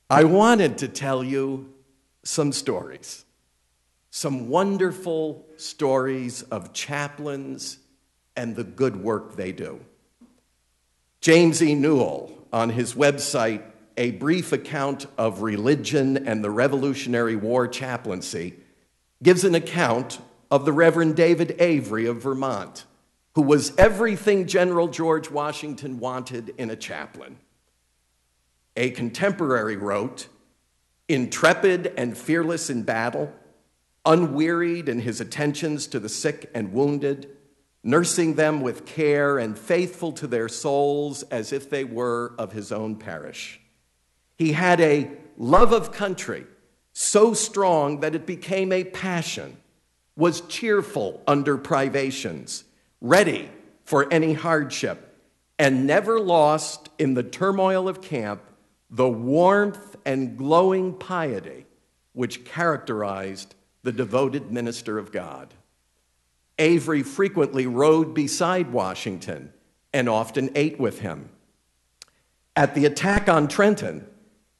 I wanted to tell you some stories, some wonderful stories of chaplains and the good work they do. James E. Newell, on his website, A Brief Account of Religion and the Revolutionary War Chaplaincy, gives an account of the Reverend David Avery of Vermont, who was everything General George Washington wanted in a chaplain. A contemporary wrote, intrepid and fearless in battle, unwearied in his attentions to the sick and wounded, nursing them with care and faithful to their souls as if they were of his own parish. He had a love of country so strong that it became a passion, was cheerful under privations, ready for any hardship, and never lost in the turmoil of camp the warmth and glowing piety which characterized the devoted minister of God. Avery frequently rode beside Washington and often ate with him. At the attack on Trenton,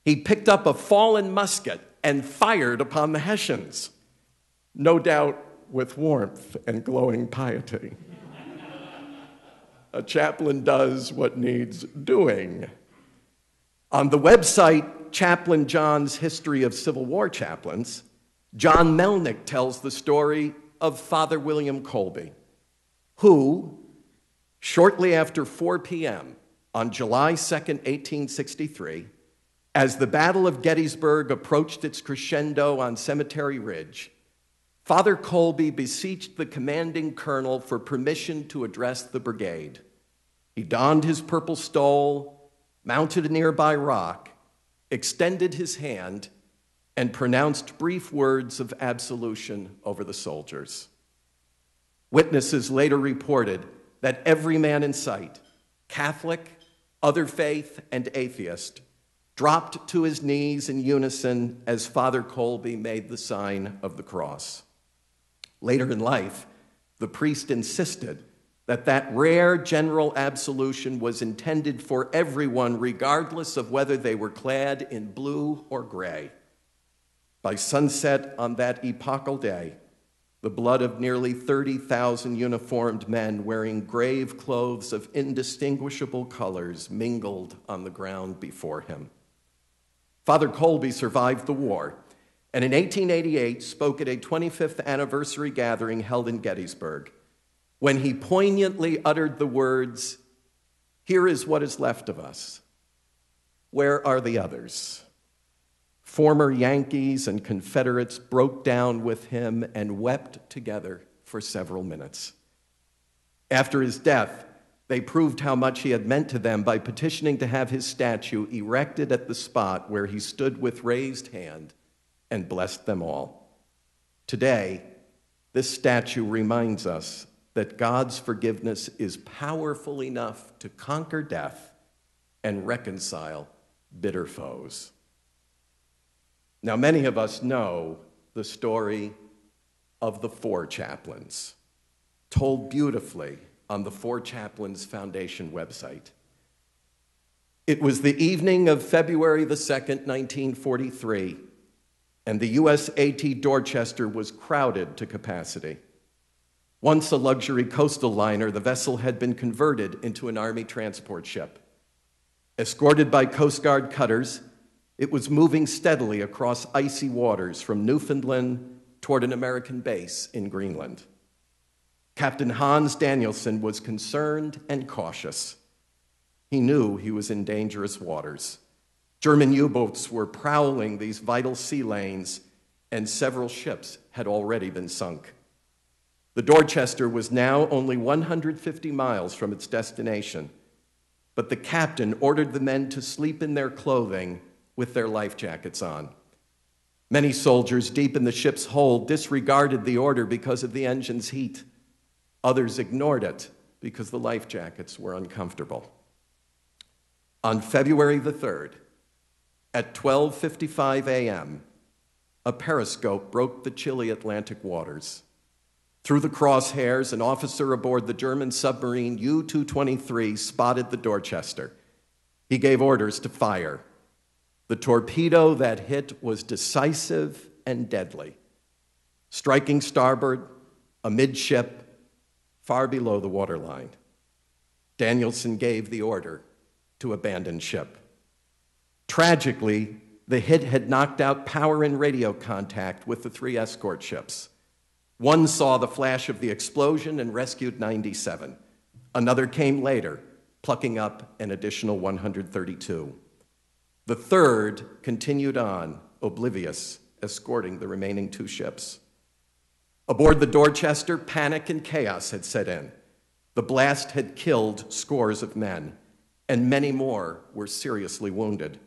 he picked up a fallen musket and fired upon the Hessians, no doubt with warmth and glowing piety. A chaplain does what needs doing. On the website Chaplain John's History of Civil War Chaplains, John Melnick tells the story of Father William Colby, who, shortly after 4 p.m. on July 2nd, 1863, as the Battle of Gettysburg approached its crescendo on Cemetery Ridge, Father Colby beseeched the commanding colonel for permission to address the brigade. He donned his purple stole, mounted a nearby rock, extended his hand, and pronounced brief words of absolution over the soldiers. Witnesses later reported that every man in sight, Catholic, other faith, and atheist, dropped to his knees in unison as Father Colby made the sign of the cross. Later in life, the priest insisted that rare general absolution was intended for everyone, regardless of whether they were clad in blue or gray. By sunset on that epochal day, the blood of nearly 30,000 uniformed men wearing grave clothes of indistinguishable colors mingled on the ground before him. Father Colby survived the war, and in 1888 spoke at a 25th anniversary gathering held in Gettysburg, when he poignantly uttered the words, "Here is what is left of us. Where are the others?" Former Yankees and Confederates broke down with him and wept together for several minutes. After his death, they proved how much he had meant to them by petitioning to have his statue erected at the spot where he stood with raised hand and blessed them all. Today, this statue reminds us that God's forgiveness is powerful enough to conquer death and reconcile bitter foes. Now, many of us know the story of the four chaplains, told beautifully on the Four Chaplains Foundation website. It was the evening of February the 2nd, 1943, and the USAT Dorchester was crowded to capacity. Once a luxury coastal liner, the vessel had been converted into an Army transport ship. Escorted by Coast Guard cutters, it was moving steadily across icy waters from Newfoundland toward an American base in Greenland. Captain Hans Danielson was concerned and cautious. He knew he was in dangerous waters. German U-boats were prowling these vital sea lanes, and several ships had already been sunk. The Dorchester was now only 150 miles from its destination, but the captain ordered the men to sleep in their clothing with their life jackets on. Many soldiers deep in the ship's hold disregarded the order because of the engine's heat. Others ignored it because the life jackets were uncomfortable. On February the 3rd, at 12:55 a.m., a periscope broke the chilly Atlantic waters. Through the crosshairs, an officer aboard the German submarine U-223 spotted the Dorchester. He gave orders to fire. The torpedo that hit was decisive and deadly, striking starboard, amidship, far below the waterline. Danielson gave the order to abandon ship. Tragically, the hit had knocked out power and radio contact with the 3 escort ships. One saw the flash of the explosion and rescued 97. Another came later, plucking up an additional 132. The third continued on, oblivious, escorting the remaining 2 ships. Aboard the Dorchester, panic and chaos had set in. The blast had killed scores of men, and many more were seriously wounded.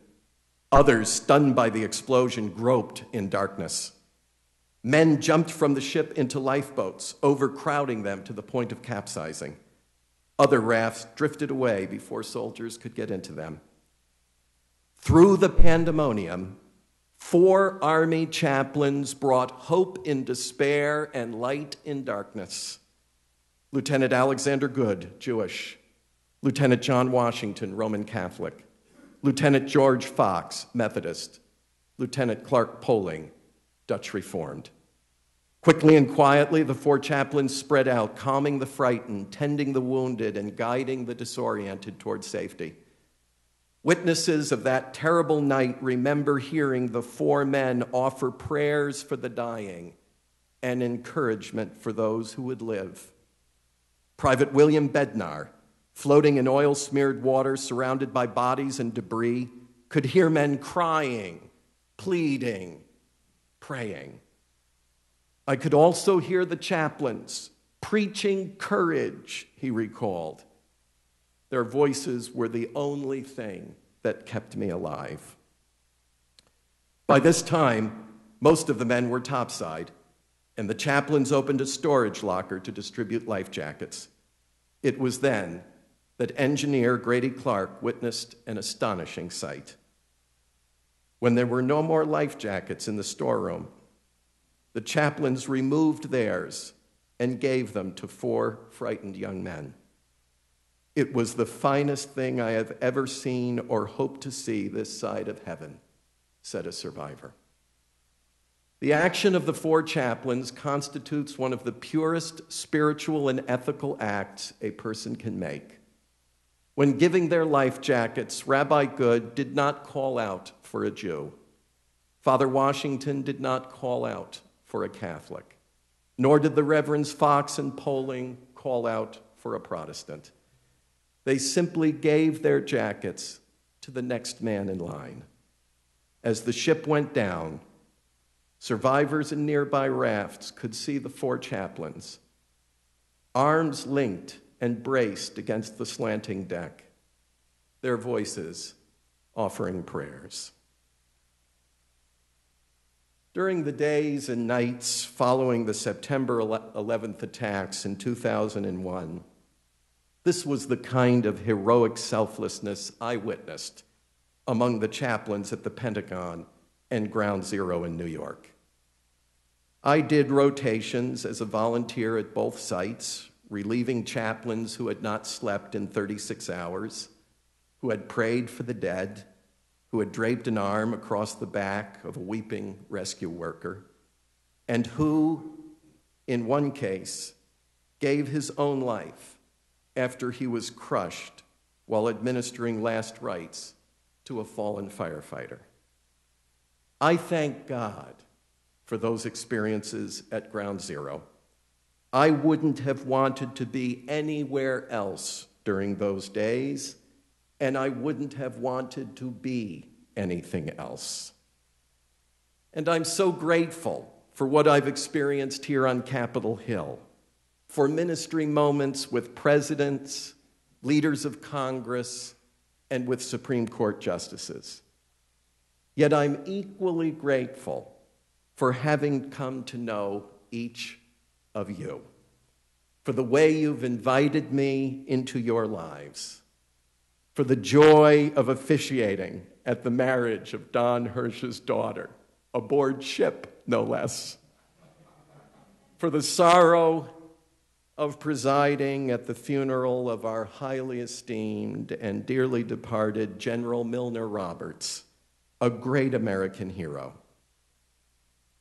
Others, stunned by the explosion, groped in darkness. Men jumped from the ship into lifeboats, overcrowding them to the point of capsizing. Other rafts drifted away before soldiers could get into them. Through the pandemonium, 4 Army chaplains brought hope in despair and light in darkness. Lieutenant Alexander Good, Jewish. Lieutenant John Washington, Roman Catholic. Lieutenant George Fox, Methodist. Lieutenant Clark Poling, Dutch Reformed. Quickly and quietly, the 4 chaplains spread out, calming the frightened, tending the wounded, and guiding the disoriented toward safety. Witnesses of that terrible night remember hearing the 4 men offer prayers for the dying and encouragement for those who would live. Private William Bednar, floating in oil-smeared water surrounded by bodies and debris, could hear men crying, pleading, praying. I could also hear the chaplains preaching courage, he recalled. Their voices were the only thing that kept me alive. By this time, most of the men were topside, and the chaplains opened a storage locker to distribute life jackets. It was then that engineer Grady Clark witnessed an astonishing sight. When there were no more life jackets in the storeroom, the chaplains removed theirs and gave them to 4 frightened young men. It was the finest thing I have ever seen or hope to see this side of heaven, said a survivor. The action of the 4 chaplains constitutes one of the purest spiritual and ethical acts a person can make. When giving their life jackets, Rabbi Good did not call out for a Jew. Father Washington did not call out for a Catholic, nor did the Reverends Fox and Poling call out for a Protestant. They simply gave their jackets to the next man in line. As the ship went down, survivors in nearby rafts could see the 4 chaplains, arms linked and braced against the slanting deck, their voices offering prayers. During the days and nights following the September 11th attacks in 2001, this was the kind of heroic selflessness I witnessed among the chaplains at the Pentagon and Ground Zero in New York. I did rotations as a volunteer at both sites, relieving chaplains who had not slept in 36 hours, who had prayed for the dead, who had draped an arm across the back of a weeping rescue worker, and who, in one case, gave his own life after he was crushed while administering last rites to a fallen firefighter. I thank God for those experiences at Ground Zero. I wouldn't have wanted to be anywhere else during those days, and I wouldn't have wanted to be anything else. And I'm so grateful for what I've experienced here on Capitol Hill, for ministry moments with presidents, leaders of Congress, and with Supreme Court justices. Yet I'm equally grateful for having come to know each of you, for the way you've invited me into your lives, for the joy of officiating at the marriage of Don Hirsch's daughter, aboard ship, no less, for the sorrow of presiding at the funeral of our highly esteemed and dearly departed General Milner Roberts, a great American hero,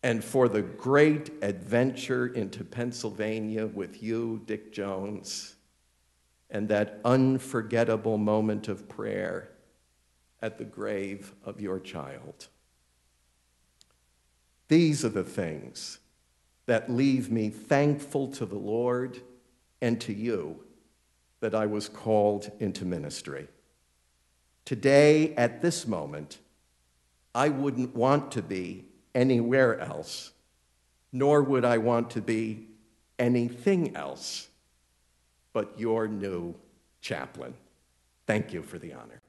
and for the great adventure into Pennsylvania with you, Dick Jones, and that unforgettable moment of prayer at the grave of your child. These are the things that leave me thankful to the Lord and to you that I was called into ministry. Today, at this moment, I wouldn't want to be anywhere else, nor would I want to be anything else but your new chaplain. Thank you for the honor.